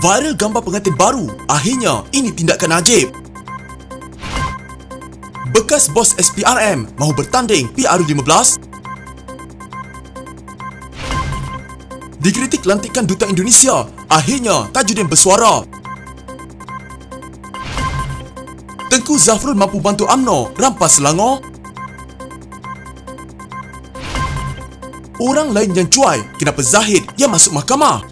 Viral gambar pengantin baru, akhirnya ini tindakan Najib. Bekas bos SPRM mahu bertanding PRU15. Dikritik lantikan Duta Indonesia, akhirnya Tajudin bersuara. Tengku Zafrul mampu bantu UMNO rampas Selangor. Orang lain yang cuai, kenapa Zahid yang masuk mahkamah?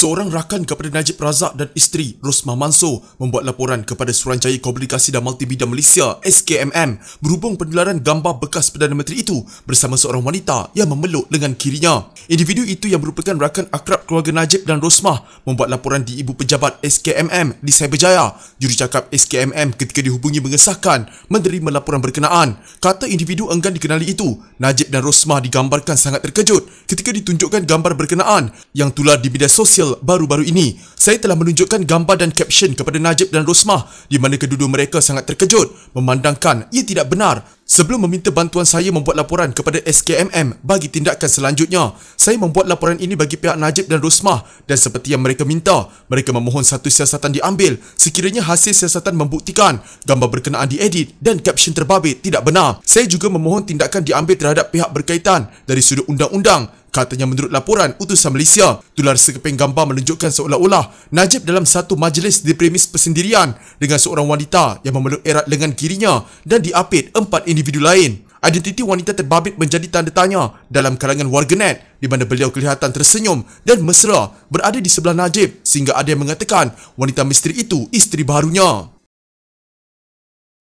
Seorang rakan kepada Najib Razak dan isteri Rosmah Mansor membuat laporan kepada Suruhanjaya Komunikasi dan Multimedia Malaysia SKMM berhubung penularan gambar bekas Perdana Menteri itu bersama seorang wanita yang memeluk lengan kirinya. Individu itu yang merupakan rakan akrab keluarga Najib dan Rosmah membuat laporan di Ibu Pejabat SKMM di Cyberjaya. Jurucakap SKMM ketika dihubungi mengesahkan menerima laporan berkenaan. Kata individu enggan dikenali itu, Najib dan Rosmah digambarkan sangat terkejut ketika ditunjukkan gambar berkenaan yang tular di media sosial baru-baru ini. Saya telah menunjukkan gambar dan caption kepada Najib dan Rosmah di mana kedua-dua mereka sangat terkejut memandangkan ia tidak benar. Sebelum meminta bantuan saya membuat laporan kepada SKMM bagi tindakan selanjutnya, saya membuat laporan ini bagi pihak Najib dan Rosmah dan seperti yang mereka minta, mereka memohon satu siasatan diambil sekiranya hasil siasatan membuktikan gambar berkenaan diedit dan caption terbabit tidak benar. Saya juga memohon tindakan diambil terhadap pihak berkaitan dari sudut undang-undang. Katanya menurut laporan utusan Malaysia, tular sekeping gambar menunjukkan seolah-olah Najib dalam satu majlis di premis persendirian dengan seorang wanita yang memeluk erat lengan kirinya dan diapit 4 individu lain. Identiti wanita terbabit menjadi tanda tanya dalam kalangan warganet di mana beliau kelihatan tersenyum dan mesra berada di sebelah Najib sehingga ada yang mengatakan wanita misteri itu isteri barunya.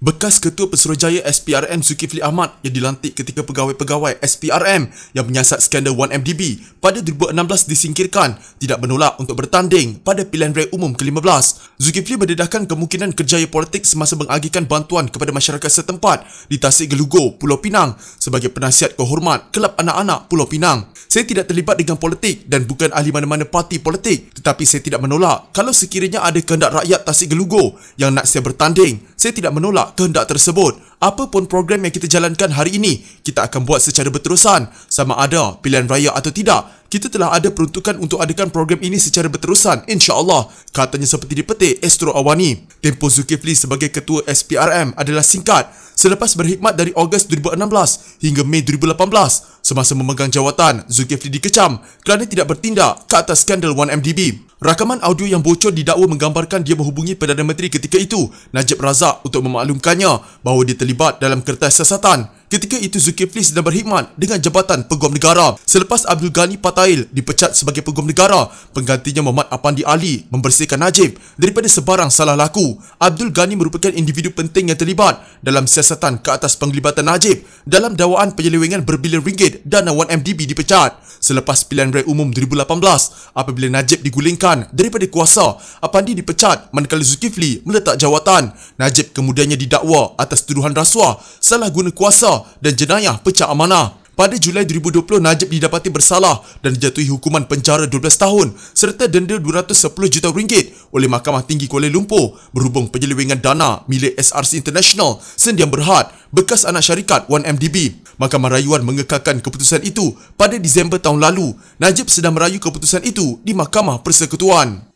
Bekas Ketua Pesuruhjaya SPRM Zulkifli Ahmad yang dilantik ketika pegawai-pegawai SPRM yang menyiasat skandal 1MDB pada 2016 disingkirkan tidak menolak untuk bertanding pada pilihan raya umum ke-15. Zulkifli mendedahkan kemungkinan kerjaya politik semasa mengagihkan bantuan kepada masyarakat setempat di Tasik Gelugur, Pulau Pinang sebagai penasihat kehormat Kelab Anak-Anak Pulau Pinang. Saya tidak terlibat dengan politik dan bukan ahli mana-mana parti politik, tetapi saya tidak menolak kalau sekiranya ada kehendak rakyat Tasik Gelugur yang nak saya bertanding. Saya tidak menolak kehendak tersebut. Apapun program yang kita jalankan hari ini, kita akan buat secara berterusan sama ada pilihan raya atau tidak. Kita telah ada peruntukan untuk adakan program ini secara berterusan, insya-Allah, katanya seperti dipetik Astro Awani. Tempoh Zulkifli sebagai Ketua SPRM adalah singkat. Selepas berkhidmat dari Ogos 2016 hingga Mei 2018, semasa memegang jawatan, Zulkifli dikecam kerana tidak bertindak ke atas skandal 1MDB. Rakaman audio yang bocor didakwa menggambarkan dia menghubungi Perdana Menteri ketika itu, Najib Razak, untuk memaklumkannya bahawa dia terlibat dalam kertas siasatan. Ketika itu Zulkifli sedang berkhidmat dengan Jabatan Peguam Negara. Selepas Abdul Ghani Patail dipecat sebagai Peguam Negara, penggantinya Muhammad Apandi Ali membersihkan Najib daripada sebarang salah laku. Abdul Ghani merupakan individu penting yang terlibat dalam siasatan ke atas penglibatan Najib dalam dakwaan penyelewengan berbilion ringgit dana 1MDB dipecat. Selepas pilihan raya umum 2018, apabila Najib digulingkan daripada kuasa, Apandi dipecat manakala Zulkifli meletak jawatan. Najib kemudiannya didakwa atas tuduhan rasuah, salah guna kuasa dan jenayah pecah amanah. Pada Julai 2020, Najib didapati bersalah dan dijatuhi hukuman penjara 12 tahun serta denda 210 juta ringgit oleh Mahkamah Tinggi Kuala Lumpur berhubung penyelewengan dana milik SRC International Sendian Berhad, bekas anak syarikat 1MDB. Mahkamah Rayuan mengekalkan keputusan itu pada Disember tahun lalu. Najib sedang merayu keputusan itu di Mahkamah Persekutuan.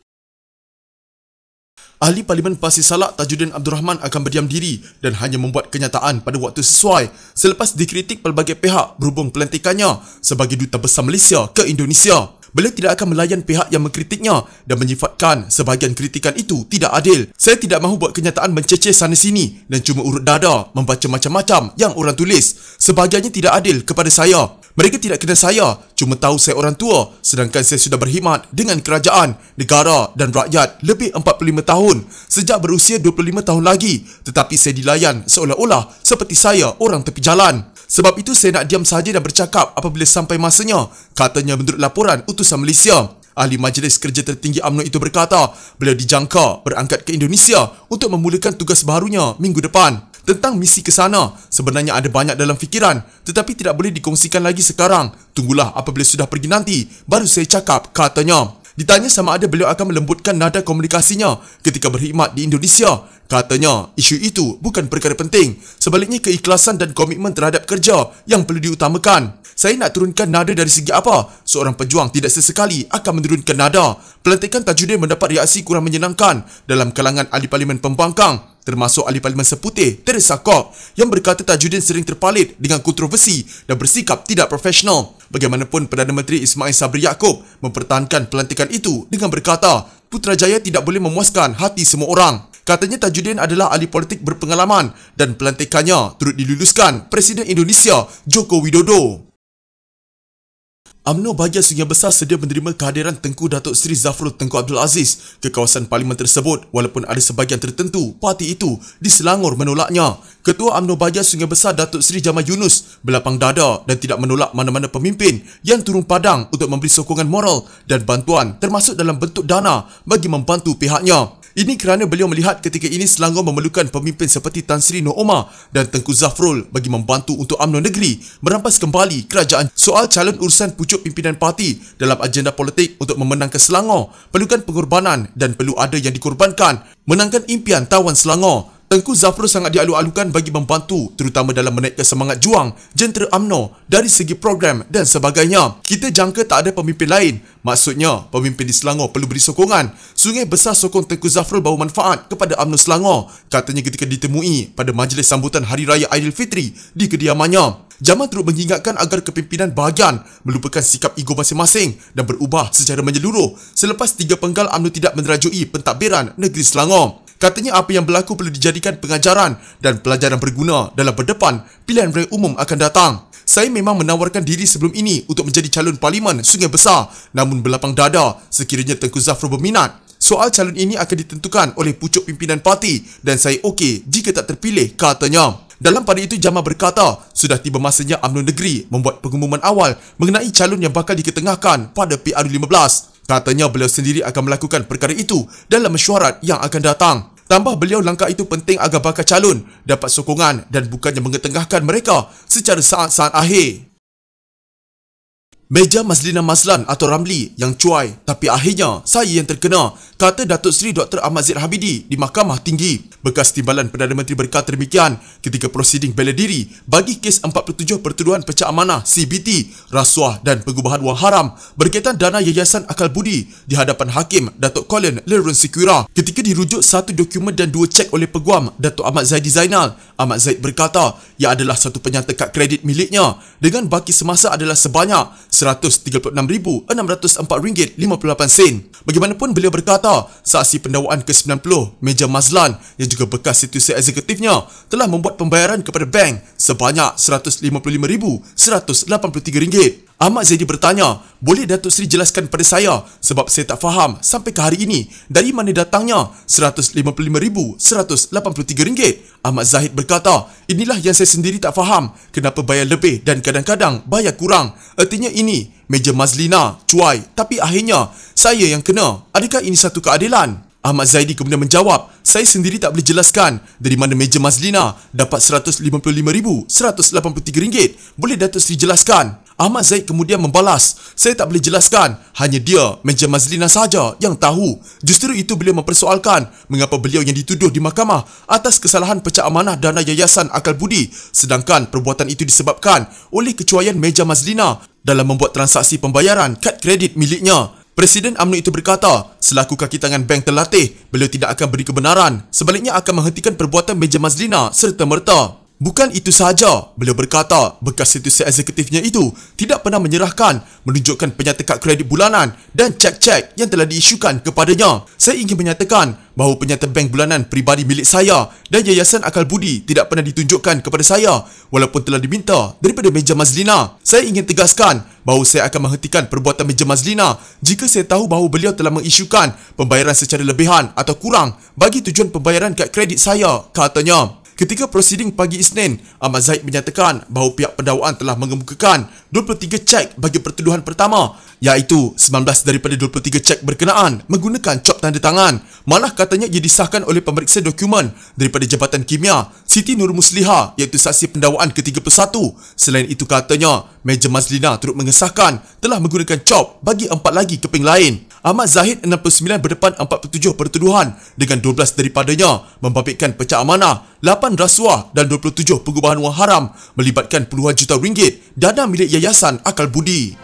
Ahli Parlimen Pasir Salak Tajudin Abdul Rahman akan berdiam diri dan hanya membuat kenyataan pada waktu sesuai selepas dikritik pelbagai pihak berhubung pelantikannya sebagai Duta Besar Malaysia ke Indonesia. Beliau tidak akan melayan pihak yang mengkritiknya dan menyifatkan sebahagian kritikan itu tidak adil. Saya tidak mahu buat kenyataan menceceh sana sini dan cuma urut dada membaca macam-macam yang orang tulis. Sebahagiannya tidak adil kepada saya. Mereka tidak kenal saya, cuma tahu saya orang tua sedangkan saya sudah berkhidmat dengan kerajaan, negara dan rakyat lebih 45 tahun sejak berusia 25 tahun lagi, tetapi saya dilayan seolah-olah seperti saya orang tepi jalan. Sebab itu saya nak diam saja dan bercakap apabila sampai masanya, katanya menurut laporan utusan Malaysia. Ahli Majlis Kerja Tertinggi UMNO itu berkata, beliau dijangka berangkat ke Indonesia untuk memulakan tugas barunya minggu depan. Tentang misi ke sana, sebenarnya ada banyak dalam fikiran tetapi tidak boleh dikongsikan lagi sekarang. Tunggulah apabila sudah pergi nanti, baru saya cakap, katanya. Ditanya sama ada beliau akan melembutkan nada komunikasinya ketika berkhidmat di Indonesia, katanya isu itu bukan perkara penting. Sebaliknya keikhlasan dan komitmen terhadap kerja yang perlu diutamakan. Saya nak turunkan nada dari segi apa? Seorang pejuang tidak sesekali akan menurunkan nada. Pelantikan Tajudin mendapat reaksi kurang menyenangkan dalam kalangan ahli parlimen pembangkang, termasuk ahli parlimen seputih Teresa Kok yang berkata Tajudin sering terpalit dengan kontroversi dan bersikap tidak profesional. Bagaimanapun, Perdana Menteri Ismail Sabri Yaakob mempertahankan pelantikan itu dengan berkata Putrajaya tidak boleh memuaskan hati semua orang. Katanya Tajudin adalah ahli politik berpengalaman dan pelantikannya turut diluluskan Presiden Indonesia Joko Widodo. UMNO bahagian Sungai Besar sedia menerima kehadiran Tengku Datuk Seri Zafrul Tengku Abdul Aziz ke kawasan parlimen tersebut walaupun ada sebahagian tertentu parti itu di Selangor menolaknya. Ketua UMNO bahagian Sungai Besar Datuk Seri Jamal Yunus berlapang dada dan tidak menolak mana-mana pemimpin yang turun padang untuk memberi sokongan moral dan bantuan termasuk dalam bentuk dana bagi membantu pihaknya. Ini kerana beliau melihat ketika ini Selangor memerlukan pemimpin seperti Tan Sri Nur Omar dan Tengku Zafrul bagi membantu untuk UMNO negeri merampas kembali kerajaan. Soal calon urusan pucuk pimpinan parti dalam agenda politik untuk memenangkan Selangor perlukan pengorbanan dan perlu ada yang dikorbankan menangkan impian tawan Selangor. Tengku Zafrul sangat dialu-alukan bagi membantu terutama dalam menaikkan semangat juang jentera UMNO dari segi program dan sebagainya. Kita jangka tak ada pemimpin lain. Maksudnya, pemimpin di Selangor perlu beri sokongan. Sungai Besar sokong Tengku Zafrul bawa manfaat kepada UMNO Selangor, katanya ketika ditemui pada majlis sambutan Hari Raya Aidilfitri di kediamannya. Jamal turut mengingatkan agar kepimpinan bahagian melupakan sikap ego masing-masing dan berubah secara menyeluruh selepas 3 penggal UMNO tidak menerajui pentadbiran negeri Selangor. Katanya apa yang berlaku perlu dijadikan pengajaran dan pelajaran berguna dalam berdepan pilihan raya umum akan datang. Saya memang menawarkan diri sebelum ini untuk menjadi calon parlimen Sungai Besar, namun berlapang dada sekiranya Tengku Zafrul berminat. Soal calon ini akan ditentukan oleh pucuk pimpinan parti dan saya okey jika tak terpilih, katanya. Dalam pada itu Jamal berkata, sudah tiba masanya UMNO negeri membuat pengumuman awal mengenai calon yang bakal diketengahkan pada PRU15. Katanya beliau sendiri akan melakukan perkara itu dalam mesyuarat yang akan datang. Tambah beliau langkah itu penting agar bakal calon dapat sokongan dan bukannya mengetengahkan mereka secara saat-saat akhir. Meja Mazlina Mazlan atau Ramli yang cuai tapi akhirnya saya yang terkena, kata Datuk Seri Dr. Ahmad Zaid Habidi di Mahkamah Tinggi. Bekas Timbalan Perdana Menteri berkata demikian ketika prosiding bela diri bagi kes 47 pertuduhan pecah amanah CBT, rasuah dan pengubahan wang haram berkaitan dana Yayasan Akal Budi di hadapan Hakim Datuk Colin Lerun Sikura. Ketika dirujuk satu dokumen dan 2 cek oleh Peguam Datuk Ahmad Zaidi Zainal, Ahmad Zaid berkata ia adalah satu penyata kad kredit miliknya dengan baki semasa adalah sebanyak RM136,604.58. Bagaimanapun beliau berkata, saksi pendakwaan ke-90 Meja Mazlan yang juga bekas situasi eksekutifnya telah membuat pembayaran kepada bank sebanyak RM155,183. Ahmad Zaidi bertanya, boleh Datuk Seri jelaskan pada saya sebab saya tak faham sampai ke hari ini dari mana datangnya RM155,183. Ahmad Zahid berkata, inilah yang saya sendiri tak faham, kenapa bayar lebih dan kadang-kadang bayar kurang. Artinya ini Meja Mazlina cuai tapi akhirnya saya yang kena. Adakah ini satu keadilan? Ahmad Zaidi kemudian menjawab, saya sendiri tak boleh jelaskan dari mana Meja Mazlina dapat RM155,183. Boleh Datuk Seri jelaskan? Ahmad Zaid kemudian membalas, saya tak boleh jelaskan, hanya dia, Meja Mazlina sahaja yang tahu. Justru itu beliau mempersoalkan mengapa beliau yang dituduh di mahkamah atas kesalahan pecah amanah dana Yayasan Akal Budi, sedangkan perbuatan itu disebabkan oleh kecuaian Meja Mazlina dalam membuat transaksi pembayaran kad kredit miliknya. Presiden UMNO itu berkata, selaku kaki tangan bank terlatih, beliau tidak akan beri kebenaran, sebaliknya akan menghentikan perbuatan Meja Mazlina serta-merta. Bukan itu sahaja, beliau berkata bekas situasi eksekutifnya itu tidak pernah menyerahkan, menunjukkan penyata kad kredit bulanan dan cek-cek yang telah diisukan kepadanya. Saya ingin menyatakan bahawa penyata bank bulanan peribadi milik saya dan Yayasan Akal Budi tidak pernah ditunjukkan kepada saya walaupun telah diminta daripada Meja Mazlina. Saya ingin tegaskan bahawa saya akan menghentikan perbuatan Meja Mazlina jika saya tahu bahawa beliau telah mengisukan pembayaran secara lebihan atau kurang bagi tujuan pembayaran kad kredit saya, katanya. Ketika prosiding pagi Isnin, Ahmad Zahid menyatakan bahawa pihak pendakwaan telah mengemukakan 23 cek bagi pertuduhan pertama, iaitu 19 daripada 23 cek berkenaan menggunakan cop tanda tangan. Malah katanya ia disahkan oleh pemeriksa dokumen daripada Jabatan Kimia, Siti Nur Musliha, iaitu saksi pendakwaan ke-31. Selain itu katanya, meja Mazlina turut mengesahkan telah menggunakan cop bagi 4 lagi keping lain. Ahmad Zahid 69 berdepan 47 pertuduhan dengan 12 daripadanya membabitkan pecah amanah, 8 rasuah dan 27 pengubahan wang haram melibatkan puluhan juta ringgit dana milik Yayasan Akal Budi.